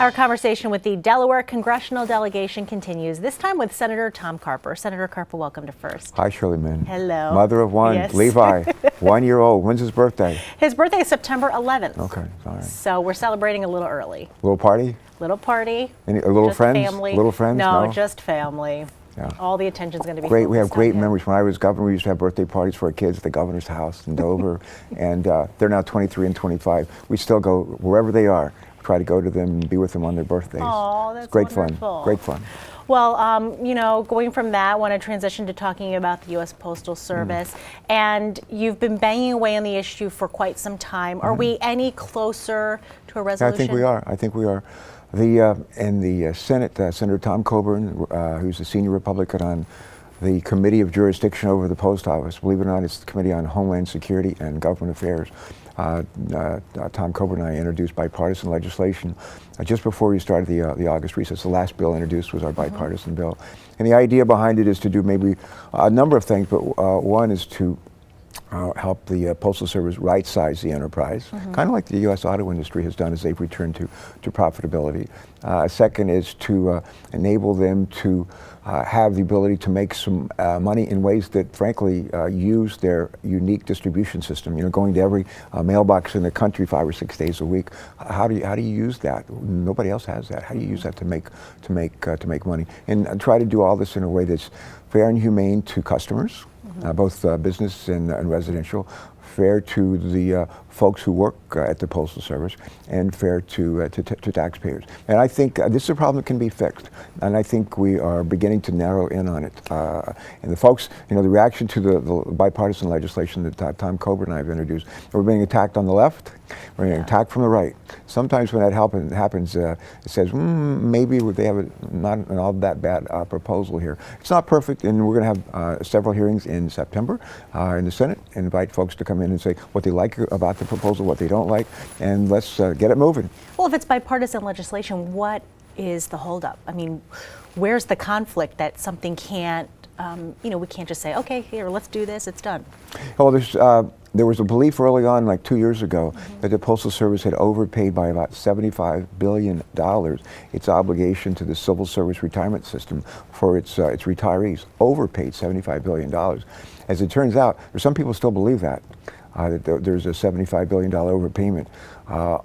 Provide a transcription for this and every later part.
Our conversation with the Delaware Congressional delegation continues, this time with Senator Tom Carper. Senator Carper, welcome to First. Hi, Shirley Min. Hello. Mother of one, yes. Levi, 1 year old. When's his birthday? His birthday is September 11th. Okay, all right. So we're celebrating a little early. Little party? Little party. Any little just friends? Family. Little friends? No, just family. Yeah. All the attention's going to be great. We have great on him. memories. When I was governor, we used to have birthday parties for our kids at the governor's house in Dover, and they're now 23 and 25. We still go wherever they are. Try to go to them and be with them on their birthdays. Oh, that's great wonderful. Fun. Great fun. Well, you know, going from that, I want to transition to talking about the U.S. Postal Service. And you've been banging away on the issue for quite some time. Are we any closer to a resolution? I think we are. I think we are. In the Senate, Senator Tom Coburn, who's a senior Republican on the Committee of Jurisdiction over the Post Office. Believe it or not, it's the Committee on Homeland Security and Government Affairs. Tom Coburn and I introduced bipartisan legislation just before we started the August recess. The last bill introduced was our bipartisan bill. And the idea behind it is to do maybe a number of things, but one is to help the Postal Service right-size the enterprise, kind of like the U.S. auto industry has done as they've returned to profitability. Second is to enable them to have the ability to make some money in ways that, frankly, use their unique distribution system. You know, going to every mailbox in the country 5 or 6 days a week. How do you use that? Nobody else has that. How do you use that to make money? And try to do all this in a way that's fair and humane to customers. Both business and residential, fair to the folks who work at the Postal Service, and fair to taxpayers. And I think this is a problem that can be fixed, and I think we are beginning to narrow in on it. And the folks, you know, the reaction to the bipartisan legislation that Tom Coburn and I have introduced, we're being attacked on the left, we're being attacked from the right. Sometimes when that happens, it says, maybe they have not an all that bad proposal here. It's not perfect, and we're going to have several hearings in September in the Senate, and invite folks to come in and say what they like about the proposal, what they don't like, and let's get it moving. Well, if it's bipartisan legislation, what is the holdup? I mean, where's the conflict that something can't, you know, we can't just say, okay, here, let's do this, it's done. Well, there was a belief early on, like 2 years ago, that the Postal Service had overpaid by about $75 billion its obligation to the Civil Service retirement system for its retirees. Overpaid $75 billion. As it turns out, there's some people still believe that there's a $75 billion overpayment.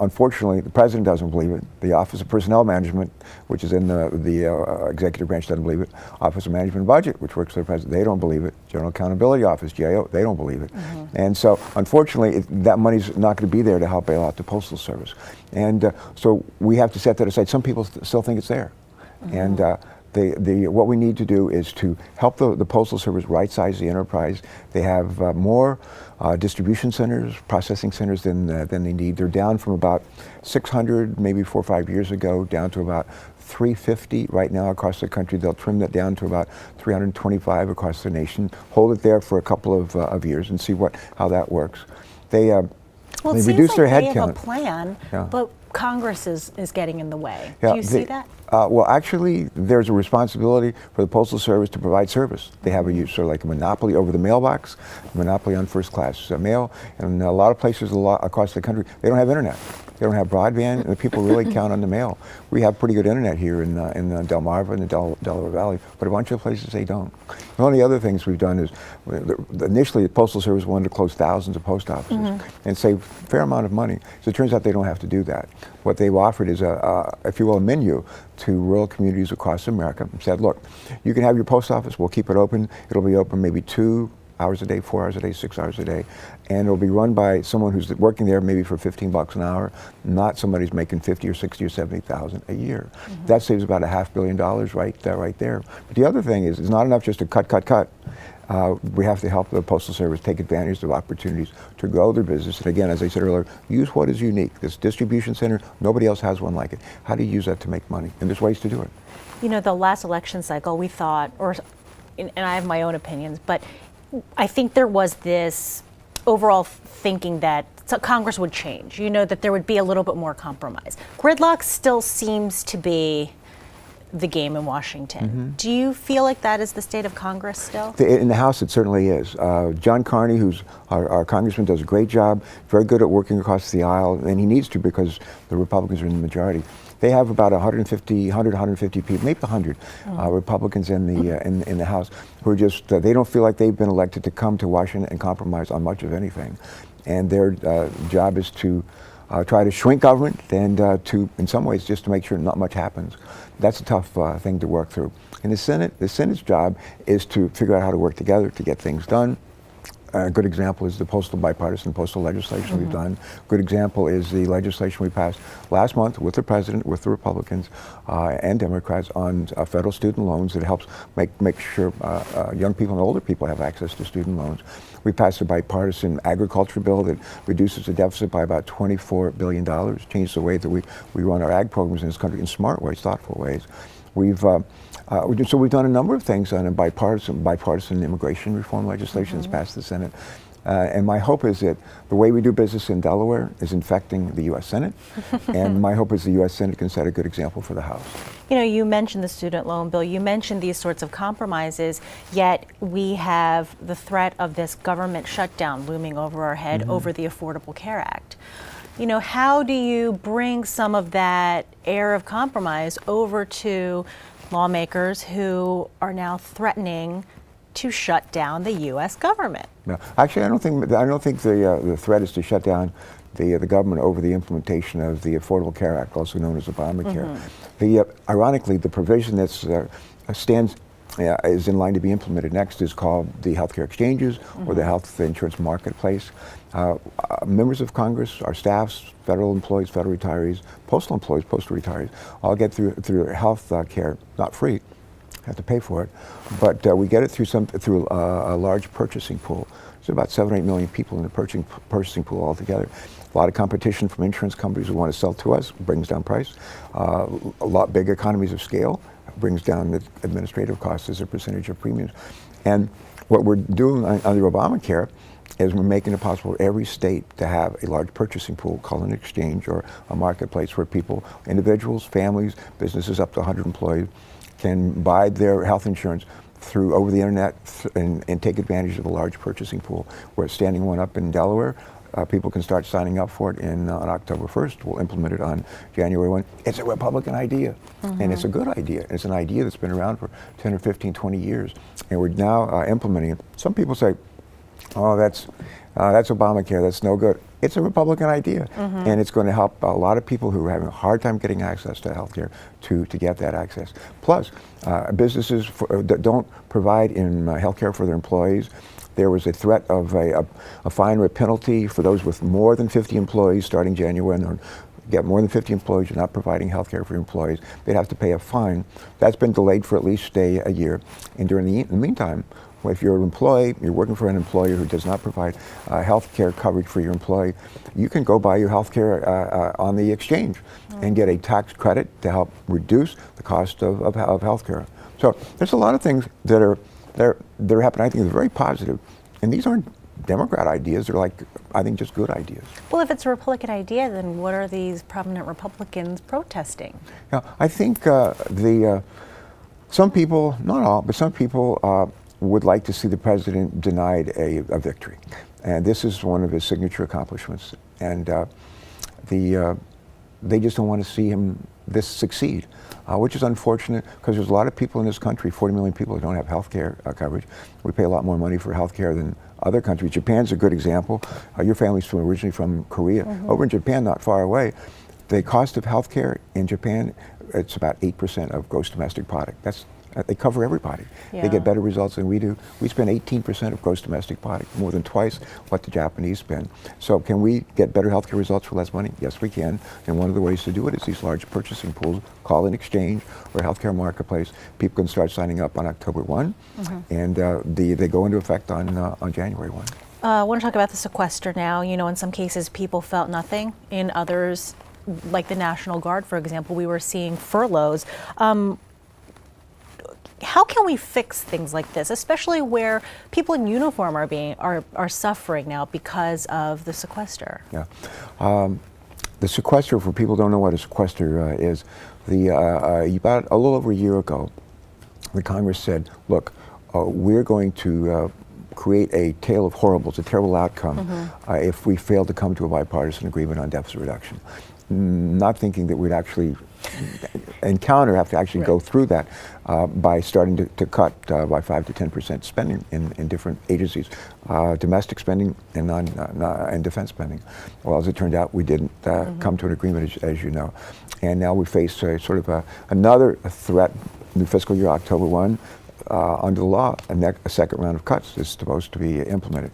Unfortunately, the President doesn't believe it. The Office of Personnel Management, which is in the executive branch, doesn't believe it. Office of Management and Budget, which works for the President, they don't believe it. General Accountability Office, GAO, they don't believe it. And so, unfortunately, that money's not going to be there to help bail out the Postal Service. And so we have to set that aside. Some people still think it's there. And what we need to do is to help the Postal Service right-size the enterprise. They have more distribution centers, processing centers than they need. They're down from about 600, maybe 4 or 5 years ago, down to about 350 right now across the country. They'll trim that down to about 325 across the nation. Hold it there for a couple of years and see how that works. They reduce their headcount. They have a plan, but Congress is getting in the way. Yeah, do you see that? Well, actually, there's a responsibility for the Postal Service to provide service. They have sort of like a monopoly over the mailbox, a monopoly on first-class mail, and a lot of places across the country, they don't have internet. They don't have broadband, and the people really count on the mail. We have pretty good internet here in Delmarva and the Delaware Valley, but a bunch of places they don't. One of the other things we've done is, initially the Postal Service wanted to close thousands of post offices and save a fair amount of money. So it turns out they don't have to do that. What they've offered is, if you will, a menu to rural communities across America and said, look, you can have your post office, we'll keep it open. It'll be open maybe 2 hours a day, 4 hours a day, 6 hours a day, and it'll be run by someone who's working there maybe for $15 an hour, not somebody who's making 50 or 60 or 70,000 a year. That saves about $500 million right there. But the other thing is, it's not enough just to cut. We have to help the Postal Service take advantage of opportunities to grow their business. And again, as I said earlier, use what is unique. This distribution center, nobody else has one like it. How do you use that to make money? And there's ways to do it. You know, the last election cycle, we thought, and I have my own opinions, but I think there was this overall thinking that Congress would change, you know, that there would be a little bit more compromise. Gridlock still seems to be the game in Washington. Do you feel like that is the state of Congress still? In the House, it certainly is. John Carney, who's our congressman, does a great job, very good at working across the aisle, and he needs to because the Republicans are in the majority. They have about 150 people, maybe 100 Republicans in the House who are just, they don't feel like they've been elected to come to Washington and compromise on much of anything. And their job is to try to shrink government and to, in some ways, just to make sure not much happens. That's a tough thing to work through. In the Senate's job is to figure out how to work together to get things done. A good example is the bipartisan postal legislation we've done. Good example is the legislation we passed last month with the president, with the Republicans and Democrats on federal student loans that helps make sure young people and older people have access to student loans. We passed a bipartisan agriculture bill that reduces the deficit by about $24 billion, changed the way that we run our ag programs in this country in smart ways, thoughtful ways. So we've done a number of things on a bipartisan immigration reform legislation that's passed the Senate. And my hope is that the way we do business in Delaware is infecting the U.S. Senate. And my hope is the U.S. Senate can set a good example for the House. You know, you mentioned the student loan bill, you mentioned these sorts of compromises, yet we have the threat of this government shutdown looming over our head over the Affordable Care Act. You know, how do you bring some of that air of compromise over to lawmakers who are now threatening to shut down the U.S. government? No, actually, I don't think the threat is to shut down the government over the implementation of the Affordable Care Act, also known as Obamacare. Ironically, the provision that's is in line to be implemented next is called the healthcare exchanges or the health insurance marketplace. Members of Congress, our staffs, federal employees, federal retirees, postal employees, postal retirees, all get through health care, not free, have to pay for it, but we get it through a large purchasing pool. There's about 7 or 8 million people in the purchasing pool altogether. A lot of competition from insurance companies who want to sell to us, brings down price. A lot big economies of scale, brings down the administrative costs as a percentage of premiums. And what we're doing under Obamacare is we're making it possible for every state to have a large purchasing pool called an exchange or a marketplace where people, individuals, families, businesses up to 100 employees can buy their health insurance over the internet and take advantage of a large purchasing pool. We're standing one up in Delaware. People can start signing up for it on October 1st. We'll implement it on January 1. It's a Republican idea, and it's a good idea. It's an idea that's been around for 10 or 15, 20 years, and we're now implementing it. Some people say, oh, that's Obamacare, that's no good. It's a Republican idea, and it's going to help a lot of people who are having a hard time getting access to health care to get that access. Plus, businesses that don't provide in health care for their employees, there was a threat of a fine or a penalty for those with more than 50 employees starting January. And get more than 50 employees, you're not providing health care for your employees, they'd have to pay a fine. That's been delayed for at least a year. And during the meantime, if you're an employee, you're working for an employer who does not provide health care coverage for your employee, you can go buy your health care on the exchange and get a tax credit to help reduce the cost of health care. So there's a lot of things that are happening. I think they're very positive. And these aren't Democrat ideas. They're I think, just good ideas. Well, if it's a Republican idea, then what are these prominent Republicans protesting? Yeah, I think some people, not all, but some people would like to see the president denied a victory. And this is one of his signature accomplishments. And they just don't want to see this succeed, which is unfortunate because there's a lot of people in this country, 40 million people, who don't have health care coverage. We pay a lot more money for health care than other countries. Japan's a good example. Your family's originally from Korea. Over in Japan, not far away, the cost of health care in Japan, it's about 8% of gross domestic product. They cover everybody. Yeah. They get better results than we do. We spend 18% of gross domestic product, more than twice what the Japanese spend. So can we get better healthcare results for less money? Yes, we can. And one of the ways to do it is these large purchasing pools, call an exchange or a healthcare marketplace. People can start signing up on October 1, and they go into effect on January 1. I want to talk about the sequester now. You know, in some cases, people felt nothing. In others, like the National Guard, for example, we were seeing furloughs. How can we fix things like this, especially where people in uniform are suffering now because of the sequester? Yeah, the sequester, for people who don't know what a sequester is, about a little over a year ago, the Congress said, look, we're going to create a tale of horribles, a terrible outcome, if we fail to come to a bipartisan agreement on deficit reduction. not thinking that we'd actually have to actually go through that by starting to cut by 5 to 10% spending in different agencies, domestic spending and and defense spending. Well, as it turned out, we didn't come to an agreement, as you know, and now we face sort of another threat. New fiscal year, October 1, under the law, a second round of cuts is supposed to be implemented.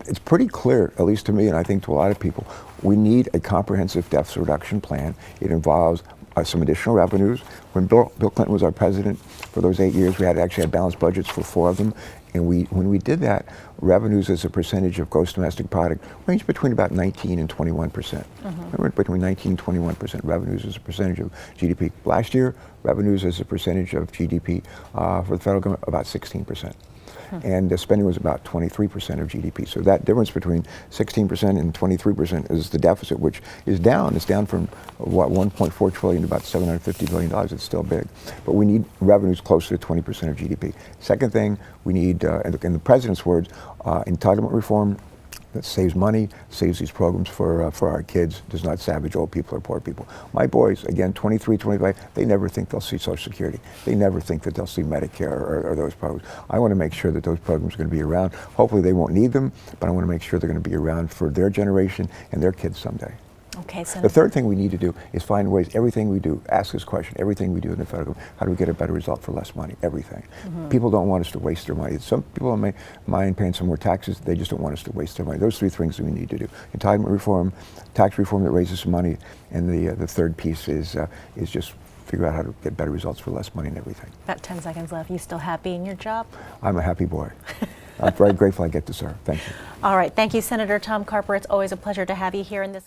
It's pretty clear, at least to me, and I think to a lot of people, we need a comprehensive deficit reduction plan. It involves some additional revenues. When Bill Clinton was our president, for those 8 years, we actually had balanced budgets for 4 of them. And when we did that, revenues as a percentage of gross domestic product ranged between about 19 and 21%. Remember, between 19 and 21% revenues as a percentage of GDP. Last year, revenues as a percentage of GDP for the federal government, about 16%. And the spending was about 23% of GDP. So that difference between 16% and 23% is the deficit, which is down. It's down from, what, $1.4 trillion to about $750 billion. It's still big. But we need revenues closer to 20% of GDP. Second thing, we need, in the president's words, entitlement reform that saves money, saves these programs for our kids, does not savage old people or poor people. My boys, again, 23, 25, they never think they'll see Social Security. They never think that they'll see Medicare or those programs. I want to make sure that those programs are going to be around. Hopefully they won't need them, but I want to make sure they're going to be around for their generation and their kids someday. Okay, so the third thing we need to do is find ways, everything we do, ask this question, everything we do in the federal government, how do we get a better result for less money? Everything. People don't want us to waste their money. Some people don't mind paying some more taxes, they just don't want us to waste their money. Those 3 things that we need to do. Entitlement reform, tax reform that raises some money, and the third piece is just figure out how to get better results for less money and everything. About 10 seconds left. You still happy in your job? I'm a happy boy. I'm very grateful I get to serve. Thank you. All right. Thank you, Senator Tom Carper. It's always a pleasure to have you here in this